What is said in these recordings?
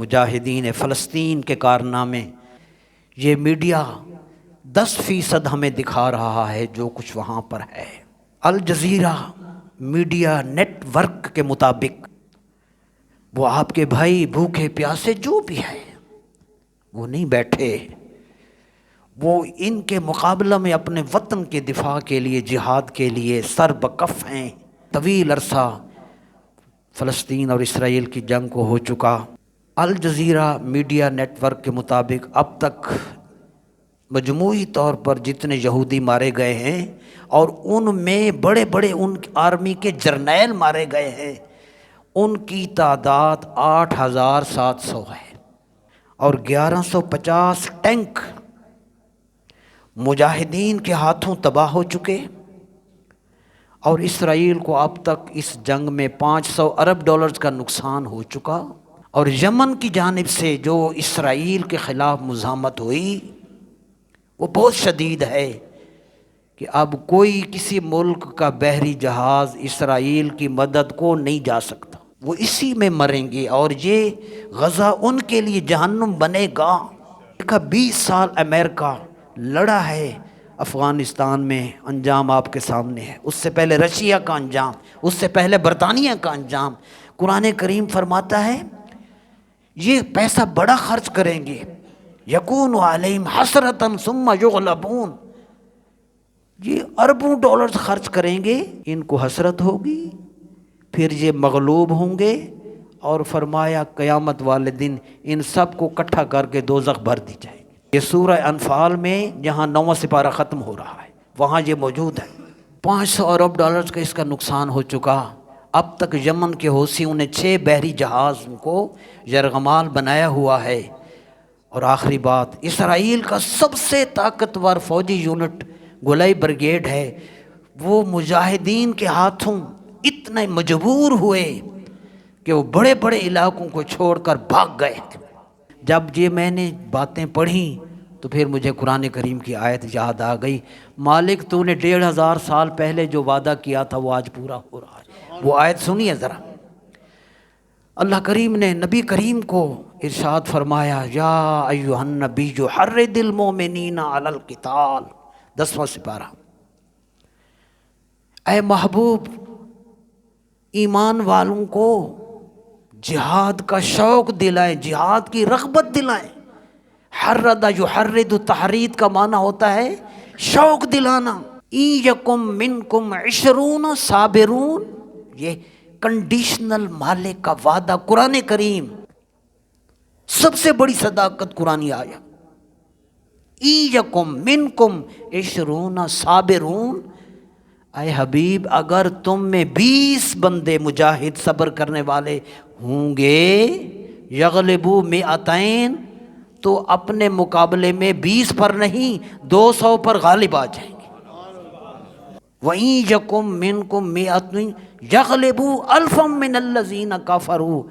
مجاہدین فلسطین کے کارنامے، یہ میڈیا 10% ہمیں دکھا رہا ہے جو کچھ وہاں پر ہے۔ الجزیرہ میڈیا نیٹ ورک کے مطابق وہ آپ کے بھائی بھوکے پیاسے جو بھی ہیں وہ نہیں بیٹھے، وہ ان کے مقابلہ میں اپنے وطن کے دفاع کے لیے، جہاد کے لیے سر بکف ہیں۔ طویل عرصہ فلسطین اور اسرائیل کی جنگ کو ہو چکا۔ الجزیرہ میڈیا نیٹ ورک کے مطابق اب تک مجموعی طور پر جتنے یہودی مارے گئے ہیں اور ان میں بڑے بڑے ان آرمی کے جرنیل مارے گئے ہیں، ان کی تعداد 8700 ہے، اور 1150 ٹینک مجاہدین کے ہاتھوں تباہ ہو چکے، اور اسرائیل کو اب تک اس جنگ میں 500 ارب ڈالرز کا نقصان ہو چکا۔ اور یمن کی جانب سے جو اسرائیل کے خلاف مزاحمت ہوئی وہ بہت شدید ہے کہ اب کوئی کسی ملک کا بحری جہاز اسرائیل کی مدد کو نہیں جا سکتا، وہ اسی میں مریں گے، اور یہ غزہ ان کے لیے جہنم بنے گا۔ 20 سال امریکہ لڑا ہے افغانستان میں، انجام آپ کے سامنے ہے۔ اس سے پہلے رشیا کا انجام، اس سے پہلے برطانیہ کا انجام۔ قرآن کریم فرماتا ہے یہ پیسہ بڑا خرچ کریں گے، یکون علیہم حسرۃ ثم یغلبون، یہ اربوں ڈالرز خرچ کریں گے، ان کو حسرت ہوگی، پھر یہ مغلوب ہوں گے، اور فرمایا قیامت والے دن ان سب کو اکٹھا کر کے دوزخ بھر دی جائے گی۔ یہ سورہ انفال میں جہاں 9واں سپارہ ختم ہو رہا ہے وہاں یہ موجود ہے۔ 500 ارب ڈالرز کا اس کا نقصان ہو چکا۔ اب تک یمن کے حوثیوں نے 6 بحری جہاز کو یرغمال بنایا ہوا ہے۔ اور آخری بات، اسرائیل کا سب سے طاقتور فوجی یونٹ گولائی بریگیڈ ہے، وہ مجاہدین کے ہاتھوں اتنے مجبور ہوئے کہ وہ بڑے بڑے علاقوں کو چھوڑ کر بھاگ گئے۔ جب یہ میں نے باتیں پڑھیں تو پھر مجھے قرآن کریم کی آیت یاد آ گئی، مالک تو نے 1500 سال پہلے جو وعدہ کیا تھا وہ آج پورا ہو رہا ہے۔ وہ آیت سنیے ذرا، اللہ کریم نے نبی کریم کو ارشاد فرمایا، یا ایھا النبی حرض المؤمنین علی القتال، 10واں سپارہ، اے محبوب ایمان والوں کو جہاد کا شوق دلائیں، جہاد کی رغبت دلائیں۔ حرد یحرد، تحرید کا معنی ہوتا ہے شوق دلانا۔ ان یکم منکم 20 صابرون، یہ کنڈیشنل مالک کا وعدہ قرآن کریم، سب سے بڑی صداقت قرآنی آیا۔ ان یکم منکم 20 صابرون، اے حبیب اگر تم میں 20 بندے مجاہد صبر کرنے والے ہوں گے، یغلبوا 200، تو اپنے مقابلے میں 20 پر نہیں 200 پر غالب آ جائیں گے۔ وَإِن يَكُن مِّنكُم مِّائَةٌ يَغْلِبُوا أَلْفًا مِّنَ الَّذِينَ كَفَرُوا،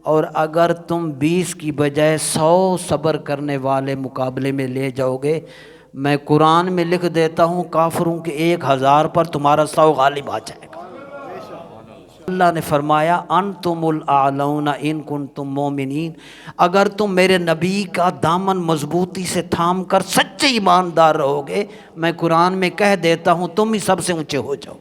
اور اگر تم 20 کی بجائے 100 صبر کرنے والے مقابلے میں لے جاؤ گے، میں قرآن میں لکھ دیتا ہوں کافروں کے 1000 پر تمہارا 100 غالب آ جائے گا۔ اللہ نے فرمایا انتم الاعلون ان کنتم مومنین، اگر تم میرے نبی کا دامن مضبوطی سے تھام کر سچے ایماندار رہو گے، میں قرآن میں کہہ دیتا ہوں تم ہی سب سے اونچے ہو جاؤ۔